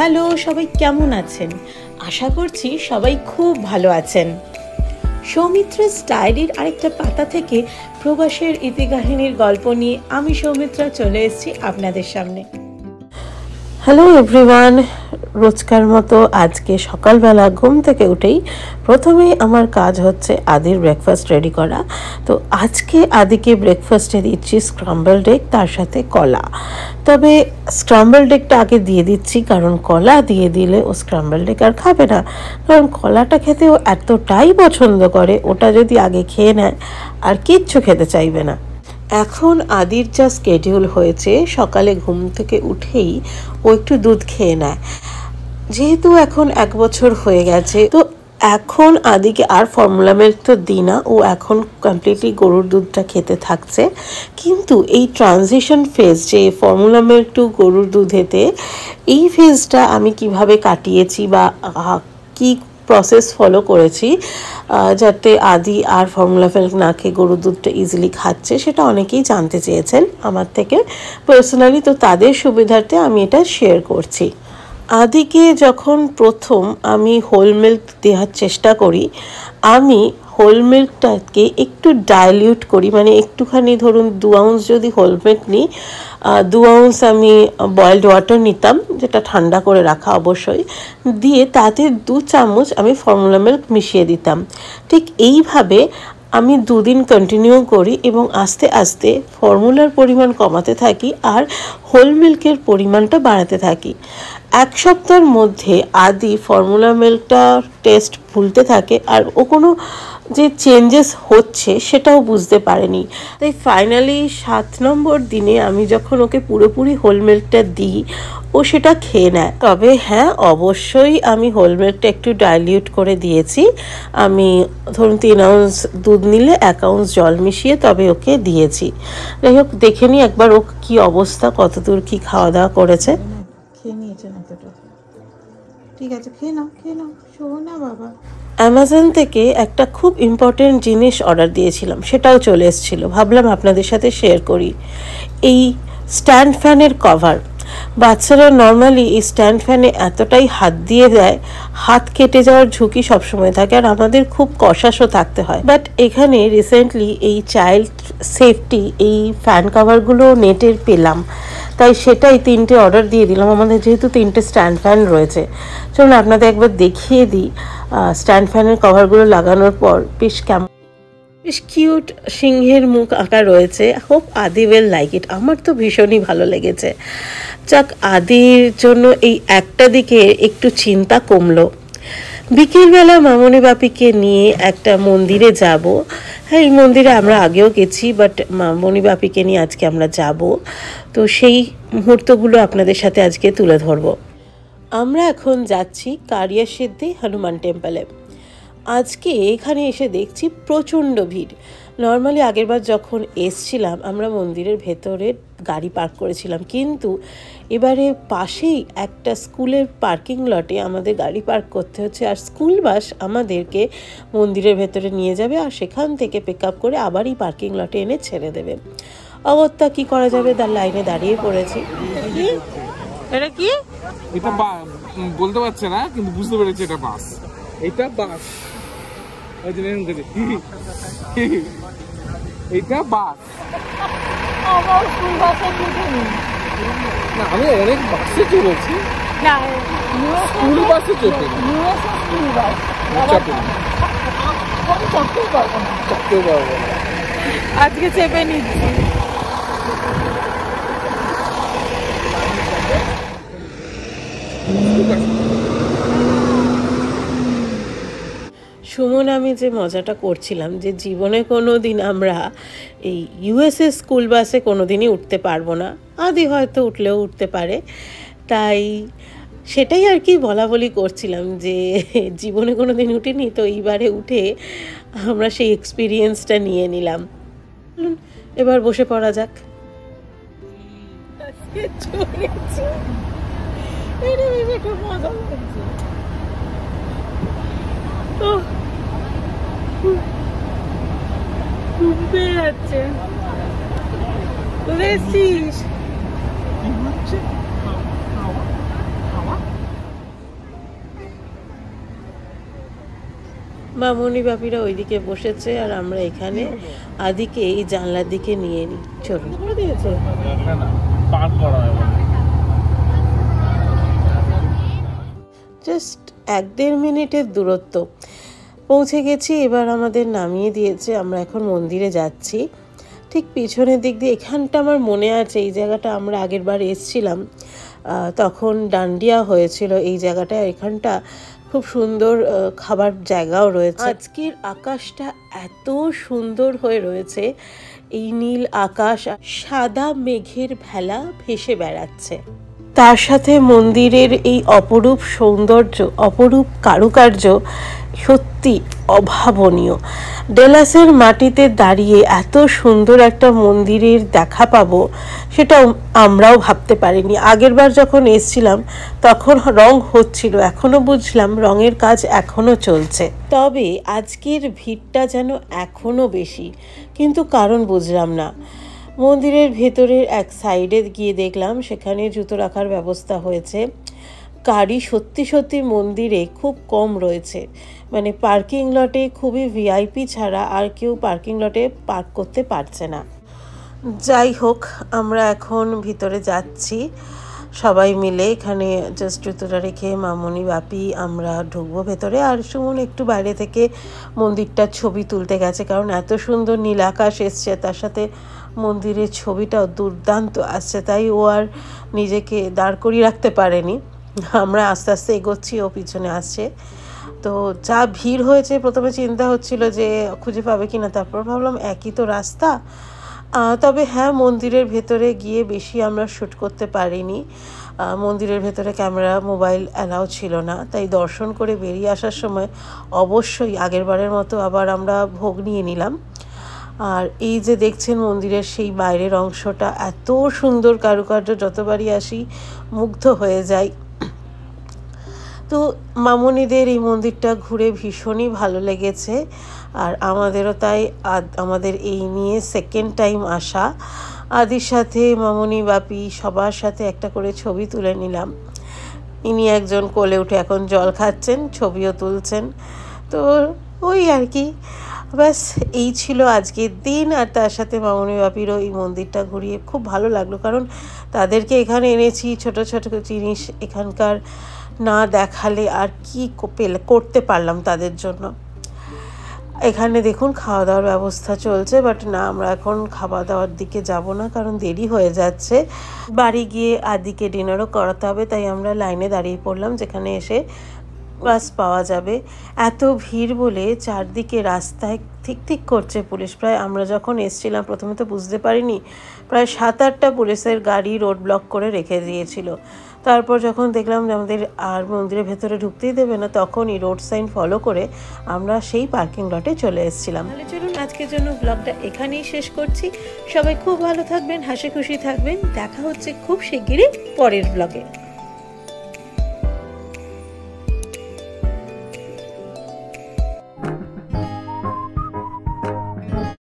Hello, সবাই কেমন আছেন? আশা করছি সবাই খুব ভালো আছেন। সৌমিত্রা's ডায়েরির আরেকটা পাতা থেকে প্রবাসের ইতিকাহিনীর গল্প নিয়ে আমি সৌমিত্রা চলে এসেছি আপনাদের সামনে। হ্যালো এভরিওয়ান, রোজকার মতো আজকে সকালবেলা ঘুম থেকে উঠেই প্রথমেই আমার কাজ হচ্ছে আদির ব্রেকফাস্ট রেডি করা। তো আজকে আদিকে ব্রেকফাস্টে দিচ্ছি স্ক্রাম্বলড এগ, তার সাথে কলা। তবে স্ক্রাম্বলড এগটা আগে দিয়ে দিচ্ছি, কারণ কলা দিয়ে দিলে ও স্ক্রাম্বলড এগ আর খাবে না, কারণ কলাটা খেতে ও এতটাই পছন্দ করে, ওটা যদি আগে খেয়ে নেয় আর কিচ্ছু খেতে চাইবে না। এখন আদির যা স্কেডিউল হয়েছে, সকালে ঘুম থেকে উঠেই ও একটু দুধ খেয়ে নেয়। যেহেতু এখন 1 বছর হয়ে গেছে, তো এখন আদিকে আর ফর্মুলা মিল্ক তো দিই না, ও এখন কমপ্লিটলি গরুর দুধটা খেতে থাকছে। কিন্তু এই ট্রানজিশন ফেজ, যে ফর্মুলা মিল্ক টু গরুর দুধেতে, এই ফেজটা আমি কিভাবে কাটিয়েছি বা কি প্রসেস ফলো করেছি যাতে আদি আর ফর্মুলা মিল্ক না খেয়ে গরুর দুধটা ইজিলি খাচ্ছে, সেটা অনেকেই জানতে চেয়েছেন আমার থেকে পার্সোনালি। তো তাদের সুবিধার্থে আমি এটা শেয়ার করছি। আদিকে যখন প্রথম আমি হোল মিল্ক দেওয়ার চেষ্টা করি, আমি হোল মিল্কটাকে একটু ডাইলিউট করি, মানে একটুখানি ধরুন 2 আউন্স যদি হোল মিল্ক নিই, 2 আউন্স আমি বয়েলড ওয়াটার নিতাম, যেটা ঠান্ডা করে রাখা অবশ্যই, দিয়ে তাতে 2 চামচ আমি ফর্মুলা মিল্ক মিশিয়ে দিতাম। ঠিক এইভাবে আমি 2 দিন কন্টিনিউ করি এবং আস্তে আস্তে ফর্মুলার পরিমাণ কমাতে থাকি আর হোল মিল্কের পরিমাণটা বাড়াতে থাকি। 1 সপ্তাহের মধ্যে আদি ফর্মুলা মিল্কটার টেস্ট ভুলতে থাকে আর ও কোনো যে চেঞ্জেস হচ্ছে সেটাও বুঝতে পারেনি। তাই ফাইনালি 7 নম্বর দিনে আমি যখন ওকে পুরোপুরি হোল মিল্কটা দিই, ও সেটা খেয়ে নেয়। তবে হ্যাঁ, অবশ্যই আমি হোল মিল্কটা একটু ডাইলিউট করে দিয়েছি। আমি ধরুন 3 আউন্স দুধ নিলে 1 আউন্স জল মিশিয়ে তবে ওকে দিয়েছি। যাই হোক, দেখে নিই একবার ও কী অবস্থা, কতদূর কি খাওয়া দাওয়া করেছে। খেয়ে নিয়েছে না তো, ঠিক আছে, খেয়ে নাও শো না বাবা। অ্যামাজন থেকে একটা খুব ইম্পর্টেন্ট জিনিস অর্ডার দিয়েছিলাম, সেটাও চলে এসেছিলো, ভাবলাম আপনাদের সাথে শেয়ার করি। এই স্ট্যান্ড ফ্যানের কভার। বাচ্চারা নর্মালি এই স্ট্যান্ড ফ্যানে এতটাই হাত দিয়ে দেয়, হাত কেটে যাওয়ার ঝুঁকি সবসময় থাকে আর আমাদের খুব কশাসও থাকতে হয়। বাট এখানে রিসেন্টলি এই চাইল্ড সেফটি এই ফ্যান কভারগুলো নেটের পেলাম, তাই সেটাই 3টে অর্ডার দিয়ে দিলাম। আমাদের যেহেতু 3টে স্ট্যান্ড ফ্যান রয়েছে, চলুন আপনাদের একবার দেখিয়ে দিই স্ট্যান্ড ফ্যানের কভারগুলো লাগানোর পর বেশ কিউট সিংহের মুখ আঁকা রয়েছে। হোপ আদি উইল লাইক ইট। আমার তো ভীষণই ভালো লেগেছে। যাক, আদির জন্য এই একটা দিকে একটু চিন্তা কমলো। বিকেলবেলা মামনি বাপিকে নিয়ে একটা মন্দিরে যাব। হ্যাঁ, এই মন্দিরে আমরা আগেও গেছি, বাট মামনি বাপিকে নিয়ে আজকে আমরা যাব। তো সেই মুহূর্তগুলো আপনাদের সাথে আজকে তুলে ধরব। আমরা এখন যাচ্ছি কারিয়া সিদ্ধি হনুমান টেম্পলে। আজকে এখানে এসে দেখছি প্রচণ্ড ভিড়। নর্মালি আগেরবার যখন এসছিলাম আমরা মন্দিরের ভেতরে গাড়ি পার্ক করেছিলাম, কিন্তু এবারে পাশেই একটা স্কুলের পার্কিং লটে আমাদের গাড়ি পার্ক করতে হচ্ছে, আর স্কুল বাস আমাদেরকে মন্দিরের ভেতরে নিয়ে যাবে আর সেখান থেকে পিক আপ করে আবার এই পার্কিং লটে এনে ছেড়ে দেবে। অগত্যা কি করা যাবে, তার লাইনে দাঁড়িয়ে পড়েছি। এটা কি? এটা বলতে পারছে না, কিন্তু বুঝতে পেরেছি এটা বাস। এটা বাস, এইটা বাস। আমার স্কুল বাসে চড়িনি। না, আমি অনেক বাসে চড়েছি, না স্কুল বাসে চড়িনি। স্কুল বাস আমি চড়তেও পারবো না। আজকে চেপে নিচ্ছি। সুমন আমি যে মজাটা করছিলাম যে জীবনে কোনো দিন আমরা এই ইউএসএ স্কুল বাসে কোনো দিনই উঠতে পারবো না, আদি হয়তো উঠলেও উঠতে পারে, তাই সেটাই আর কি বলা বলি করছিলাম যে জীবনে কোনো দিন উঠিনি, তো এইবারে উঠে আমরা সেই এক্সপিরিয়েন্সটা নিয়ে নিলাম। এবার বসে পড়া যাক। মামনি বাপিরা ওইদিকে বসেছে আর আমরা এখানে আদিকে এই জানলার দিকে নিয়ে নিই। চলুন করে দিয়েছে জাস্ট 1-1.5 মিনিটের দূরত্ব, পৌঁছে গেছি। এবার আমাদের নামিয়ে দিয়েছে, আমরা এখন মন্দিরে যাচ্ছি। ঠিক পিছনের দিক দিয়ে এখানটা আমার মনে আছে, এই জায়গাটা আমরা আগের বার এসেছিলাম, তখন ডান্ডিয়া হয়েছিল এই জায়গাটা। এখানটা খুব সুন্দর খাবার জায়গাও রয়েছে। আজকের আকাশটা এত সুন্দর হয়ে রয়েছে, এই নীল আকাশ সাদা মেঘের ভেলা ভেসে বেড়াচ্ছে, তার সাথে মন্দিরের এই অপরূপ সৌন্দর্য, অপরূপ কারুকার্য সত্যি অভাবনীয়। ডেলাসের মাটিতে দাঁড়িয়ে এত সুন্দর একটা মন্দিরের দেখা পাবো সেটা আমরাও ভাবতে পারিনি। আগেরবার যখন এসেছিলাম তখন রং হচ্ছিল, এখনো বুঝলাম রঙের কাজ এখনো চলছে। তবে আজকের ভিড়টা যেন এখনো বেশি, কিন্তু কারণ বুঝলাম না। মন্দিরের ভেতরের এক সাইডে গিয়ে দেখলাম সেখানে জুতো রাখার ব্যবস্থা হয়েছে। গাড়ি সত্যি সত্যি মন্দিরে খুব কম রয়েছে, মানে পার্কিং লটে খুবই ভিআইপি ছাড়া আর কেউ পার্কিং লটে পার্ক করতে পারছে না। যাই হোক, আমরা এখন ভিতরে যাচ্ছি সবাই মিলে। এখানে জাস্ট জুতোটা রেখে মামনি বাপি আমরা ঢুকবো ভেতরে, আর সুমন একটু বাইরে থেকে মন্দিরটার ছবি তুলতে গেছে, কারণ এত সুন্দর নীল আকাশ এসছে, তার সাথে মন্দিরের ছবিটাও দুর্দান্ত আসছে, তাই ও আর নিজেকে দাঁড় করিয়ে রাখতে পারেনি। আমরা আস্তে আস্তে এগোচ্ছি, ও পিছনে আসছে। তো যা ভিড় হয়েছে, প্রথমে চিন্তা হচ্ছিল যে খুঁজে পাবে কিনা, তারপর ভাবলাম একই তো রাস্তা। তবে হ্যাঁ, মন্দিরের ভেতরে গিয়ে বেশি আমরা শ্যুট করতে পারিনি। মন্দিরের ভেতরে ক্যামেরা মোবাইল অ্যালাউ ছিল না, তাই দর্শন করে বেরিয়ে আসার সময় অবশ্যই আগেরবারের মতো আবার আমরা ভোগ নিয়ে নিলাম। আর এই যে দেখছেন মন্দিরের সেই বাইরের অংশটা এত সুন্দর কারুকার্য, যতবারই আসি মুগ্ধ হয়ে যাই। তো মামনিদের এই মন্দিরটা ঘুরে ভীষণই ভালো লেগেছে, আর আমাদেরও তাই। আমাদের এই নিয়ে সেকেন্ড টাইম আসা। আদির সাথে মামনি বাপি সবার সাথে একটা করে ছবি তুলে নিলাম। ইনি একজন কোলে উঠে এখন জল খাচ্ছেন, ছবিও তুলছেন। তো ওই আর কি, ব্যাস এই ছিল আজকের দিন। আর তার সাথে মামনি বাপিরও এই মন্দিরটা ঘুরিয়ে খুব ভালো লাগলো, কারণ তাদেরকে এখানে এনেছি, ছোট ছোট জিনিস এখানকার না দেখালে আর কি করতে পারলাম তাদের জন্য। এখানে দেখুন খাওয়া দাওয়ার ব্যবস্থা চলছে, বাট না, আমরা এখন খাওয়া দাওয়ার দিকে যাব না, কারণ দেরি হয়ে যাচ্ছে। বাড়ি গিয়ে আদিকে ডিনারও করাতে হবে, তাই আমরা লাইনে দাঁড়িয়ে পড়লাম যেখানে এসে বাস পাওয়া যাবে। এত ভিড় বলে চারদিকে রাস্তায় ঠিক ঠিক করছে পুলিশ। প্রায় আমরা যখন এসেছিলাম প্রথমে তো বুঝতে পারিনি, প্রায় 7-8টা পুলিশের গাড়ি রোড ব্লক করে রেখে দিয়েছিল। তারপর যখন দেখলাম যে আমাদের আর মন্দিরের ভেতরে ঢুকতেই দেবে না, তখনই রোড সাইন ফলো করে আমরা সেই পার্কিং লটে চলে এসেছিলাম। তাহলে চলুন আজকের জন্য ব্লগটা এখানেই শেষ করছি। সবাই খুব ভালো থাকবেন, হাসি খুশি থাকবেন। দেখা হচ্ছে খুব শিগগিরই পরের ব্লগে।